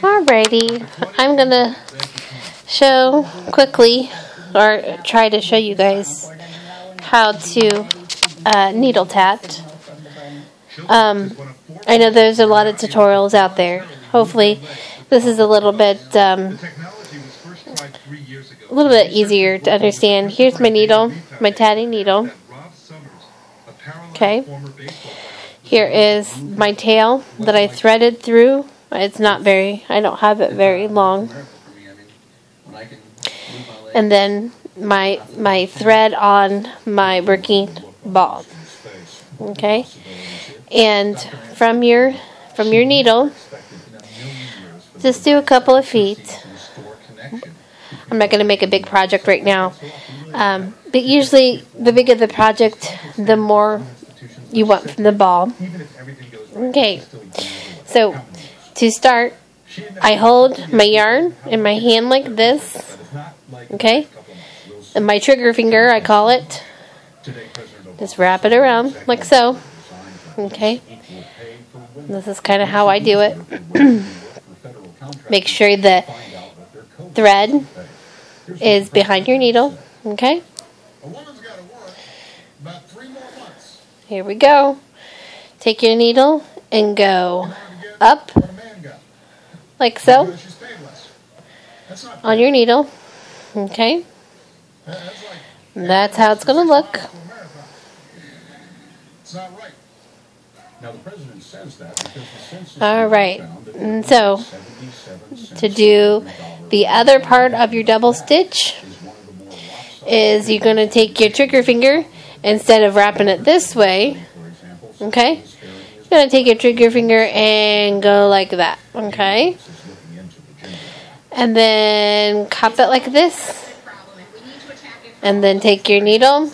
Alrighty, I'm gonna show quickly, or try to show you guys how to needle tat. I know there's a lot of tutorials out there. Hopefully, this is a little bit easier to understand. Here's my needle, my tatting needle. Okay. Here is my tail that I threaded through. It's not very, I don't have it very long. And then my thread on my working ball. Okay? And from your needle, just do a couple of feet. I'm not going to make a big project right now. But usually the bigger the project, the more you want from the ball. Okay. So to start, I hold my yarn in my hand like this. Okay? And my trigger finger, I call it. Just wrap it around like so. Okay? This is kind of how I do it. Make sure the thread is behind your needle. Okay? Here we go. Take your needle and go up like so on your needle. Okay? That's how it's going to look. Alright, and so to do the other part of your double stitch is you're going to take your trigger finger, instead of wrapping it this way, okay, you're going to take your trigger finger and go like that, okay, and then cup it like this, and then take your needle,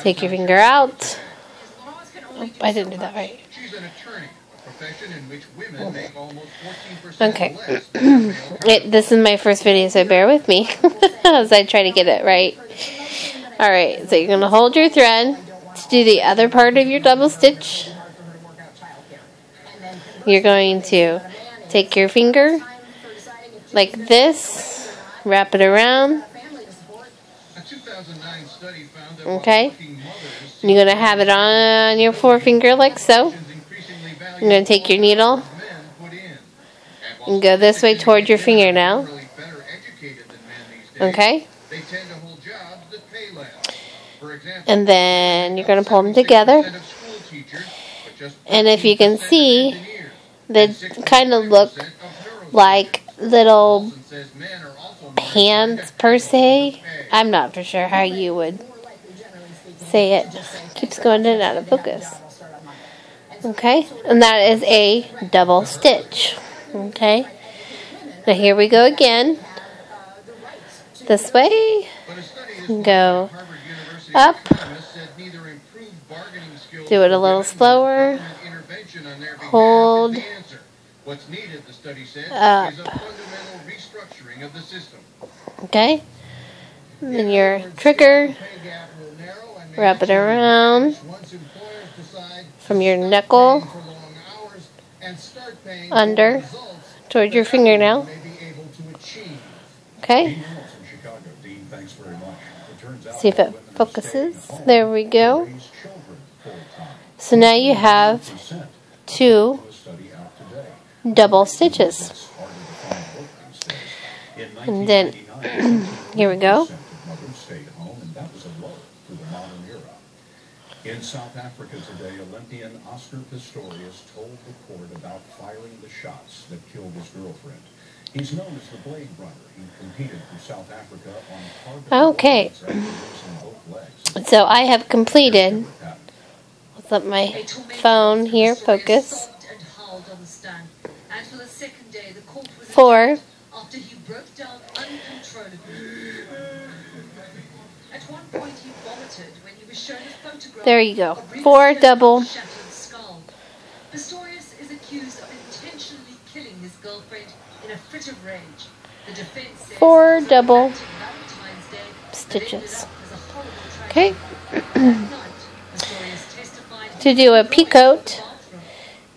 take your finger out. Oh, I didn't do that right. Okay. This is my first video, so bear with me as I try to get it right. Alright, so you're going to hold your thread to do the other part of your double stitch. You're going to take your finger like this, wrap it around. Okay? And you're going to have it on your forefinger like so. You're going to take your needle and go this way toward your finger now. Okay? And then you're going to pull them together. And if you can see, they kind of look like little hands per se. I'm not for sure how you would say it. Keeps going in and out of focus. Okay, and that is a double stitch. Okay, now here we go again. This way, go up, do it a little slower, hold, up. Okay, and then your trigger, wrap it around from your knuckle under toward your fingernail. Okay. See if it focuses. There we go. So now you have 2 double stitches. And then here we go. In South Africa today, Olympian Oscar Pistorius told the court about firing the shots that killed his girlfriend. He's known as the Blade Runner. He competed for South Africa on okay. So I have completed. Let's let my phone here focus. 4. There you go. 4 double. Pistorius is accused of intentionally killing his girlfriend in a fit of rage. The defense says 4 double stitches. Okay. To do a peacoat,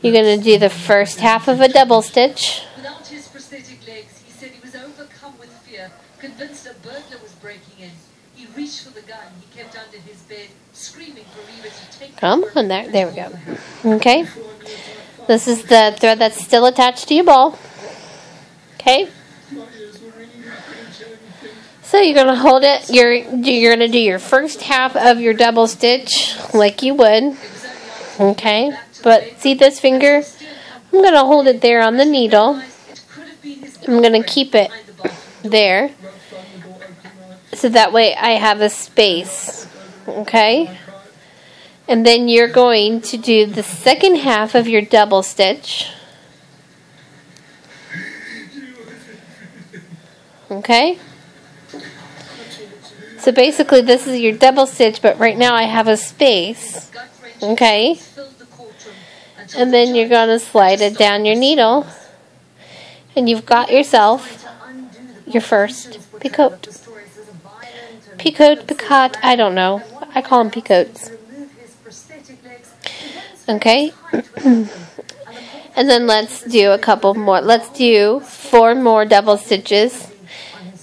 You're going to do the first half of a double stitch. Without his prosthetic legs, he said he was overcome with fear, convinced a burglar was breaking in. He reached for the gun he kept under his bed, screaming for Reva to take Come on, there we go. Okay. This is the thread that's still attached to your ball. Okay. So you're going to hold it. You're going to do your first half of your double stitch like you would. Okay. But see this finger? I'm going to hold it there on the needle. I'm going to keep it there. So that way I have a space. Okay. And then you're going to do the second half of your double stitch. Okay. So basically this is your double stitch, but right now I have a space. Okay. And then you're going to slide it down your needle. And you've got yourself your first peacoat. Peacoat, peacoat, I don't know. I call them peacoats. Okay. And then let's do a couple more. Let's do 4 more double stitches.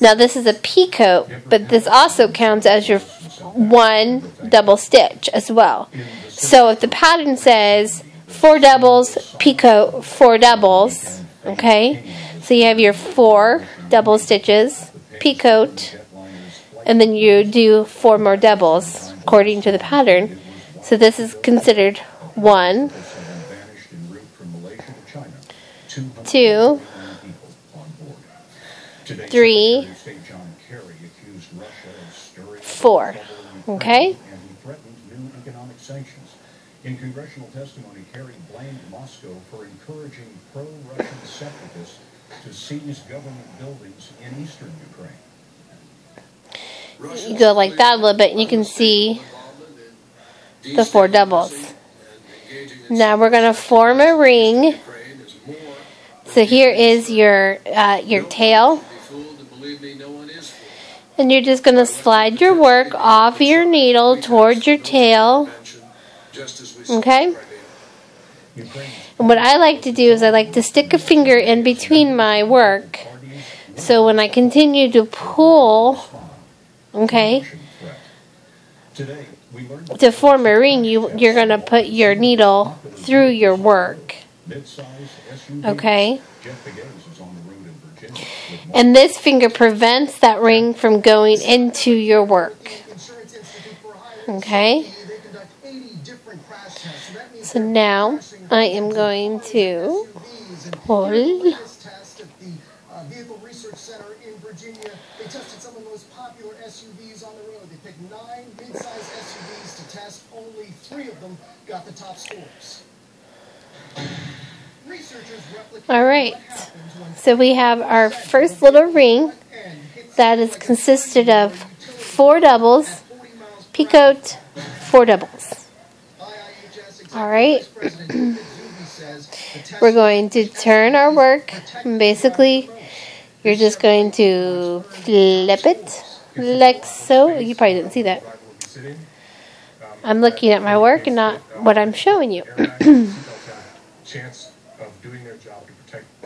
Now this is a peacoat, but this also counts as your 1 double stitch as well. So if the pattern says 4 doubles, peacoat, 4 doubles, okay? So you have your 4 double stitches, peacoat, and then you do 4 more doubles according to the pattern. So this is considered 1, 2, 3, 4. Okay? In congressional testimony, Kerry blamed Moscow for encouraging pro-Russian separatists to seize government buildings in eastern Ukraine. You go like that a little bit and you can see the 4 doubles. Now we're going to form a ring. So here is your tail. And you're just going to slide your work off your needle towards your tail. Okay? And what I like to do is I like to stick a finger in between my work. So when I continue to pull, okay, to form a ring, you're going to put your needle through your work. Okay? And this finger prevents that ring from going into your work. Okay? So now I am going to pull. Vehicle Research Center in Virginia. They tested some of the most popular SUVs on the road. They picked 9 mid-size SUVs to test. Only 3 of them got the top scores. All right. So we have our first little ring that is consisted of 4 doubles, peacoat, 4 doubles. All right. We're going to turn our work. Basically, you're just going to flip it like so. You probably didn't see that. I'm looking at my work and not what I'm showing you.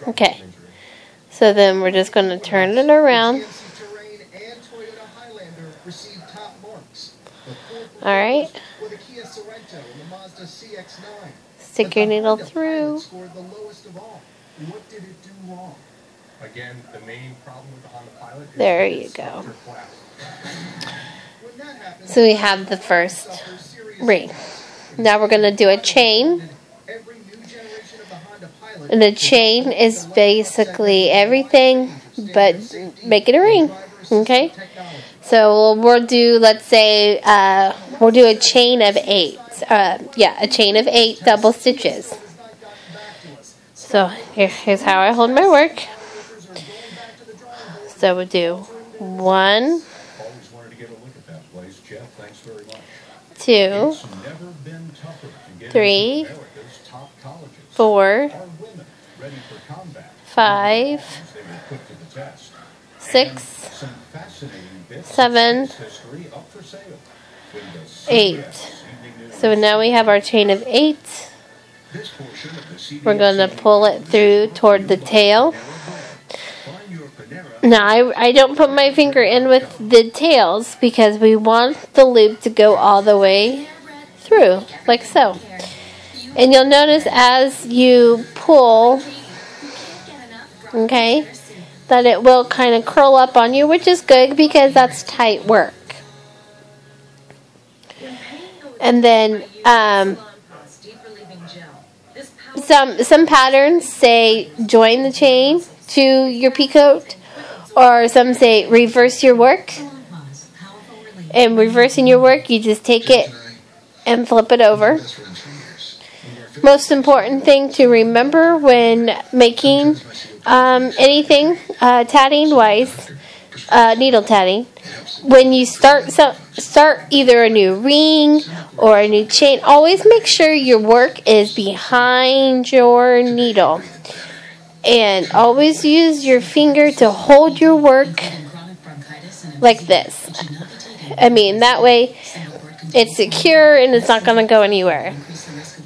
Okay. So then we're just going to turn it around. All right. Stick your needle through. Again, the main problem with the Honda Pilot is there you go. So we have the first ring. Now we're going to do a chain. And the chain is basically everything but make it a ring. Okay? So we'll do, let's say, we'll do a chain of 8. A chain of 8 double stitches. So here's how I hold my work. So we'll do 1, 2, 3, 4, 5, 6, 7, 8. So now we have our chain of 8. This portion of the CBS We're going to pull it through toward the tail. Now, I don't put my finger in with the tails because we want the loop to go all the way through, like so. And you'll notice as you pull, okay, that it will kind of curl up on you, which is good because that's tight work. And then some patterns say join the chain to your peacoat, or some say reverse your work. And reversing your work, you just take it and flip it over. Most important thing to remember when making anything tatting wise, needle tatting, when you start either a new ring or a new chain, always make sure your work is behind your needle. And always use your finger to hold your work like this. I mean, that way it's secure and it's not going to go anywhere.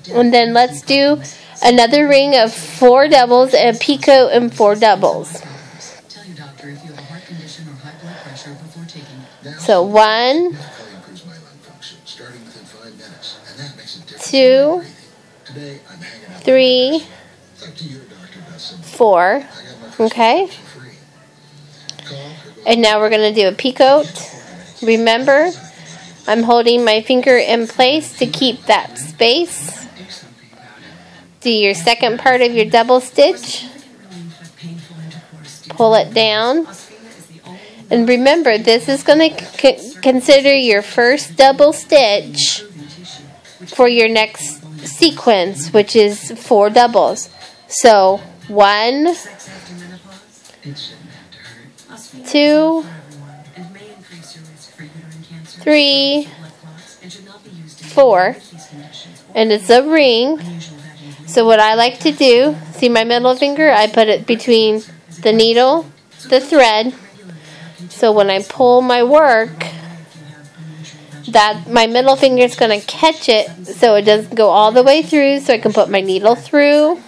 And then let's do another ring of 4 doubles and a peacoat and 4 doubles. So 1, 2, 3, 4. Okay? And now we're going to do a peacoat. Remember, I'm holding my finger in place to keep that space. Do your second part of your double stitch. Pull it down. And remember, this is going to consider your first double stitch for your next sequence, which is 4 doubles. So 1, 2, 3, 4, and it's a ring. So what I like to do, see my middle finger, I put it between the needle, the thread, so when I pull my work, that my middle finger is going to catch it so it doesn't go all the way through, so I can put my needle through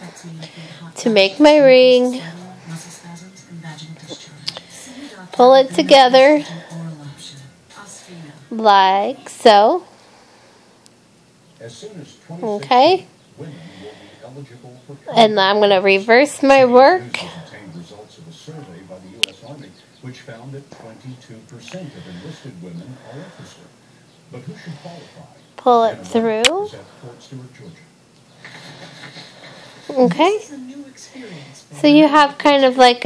to make my ring. Pull it together like so. Okay. And I'm going to reverse my work. Which found that 22% of enlisted women are interested. But who should qualify? Pull it through. Okay. So you have kind of like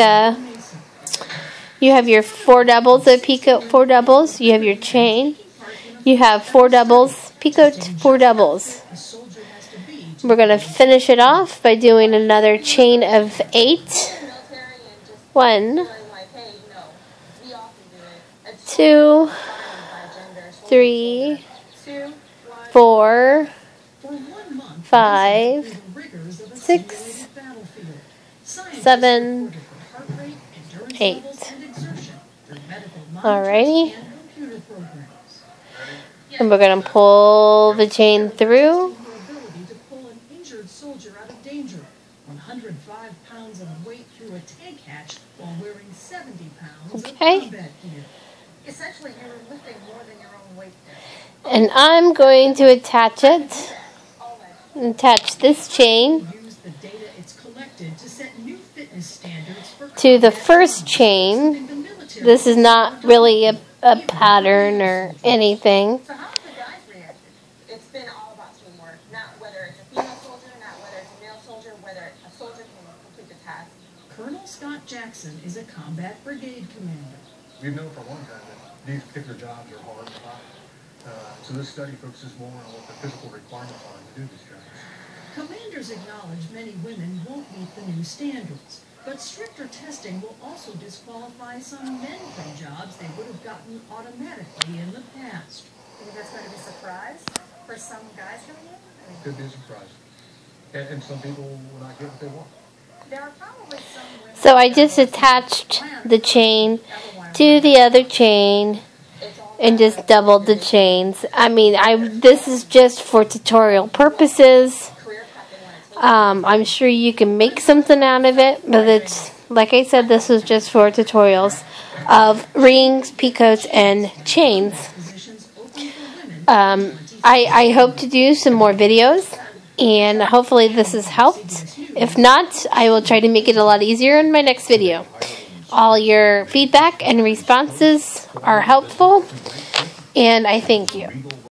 you have your 4 doubles of peacoat, 4 doubles. You have your chain. You have 4 doubles, peacoat, 4 doubles. We're going to finish it off by doing another chain of 8. 1, 2, 3, 4, 5, 6, 7, 8. Alrighty. And we're going to pull the chain through. 105 pounds of weight through a tank hatch while wearing 70 pounds okay. of combat gear. Essentially, you're lifting more than your own weight there. And I'm going to attach it. Attach this chain to the first chain. This is not really a pattern or anything. So how have the guys reacted? It's been all about teamwork, not whether it's a female soldier, not whether it's a male soldier, whether a soldier can complete the task. Colonel Scott Jackson is a combat brigade commander. We've known for a long time that these particular jobs are hard and hot. So this study focuses more on what the physical requirements are to do these jobs. Commanders acknowledge many women won't meet the new standards, but stricter testing will also disqualify some men from jobs they would have gotten automatically in the past. Do you think that's going to be a surprise for some guys coming in? Could be a surprise. And some people will not get what they want. There are probably some women... So I just attached the chain to the other chain and just doubled the chains. I mean, this is just for tutorial purposes. I'm sure you can make something out of it, but it's, like I said, this was just for tutorials of rings, peacoats, and chains. I hope to do some more videos, and hopefully this has helped. If not, I will try to make it a lot easier in my next video. All your feedback and responses are helpful, and I thank you.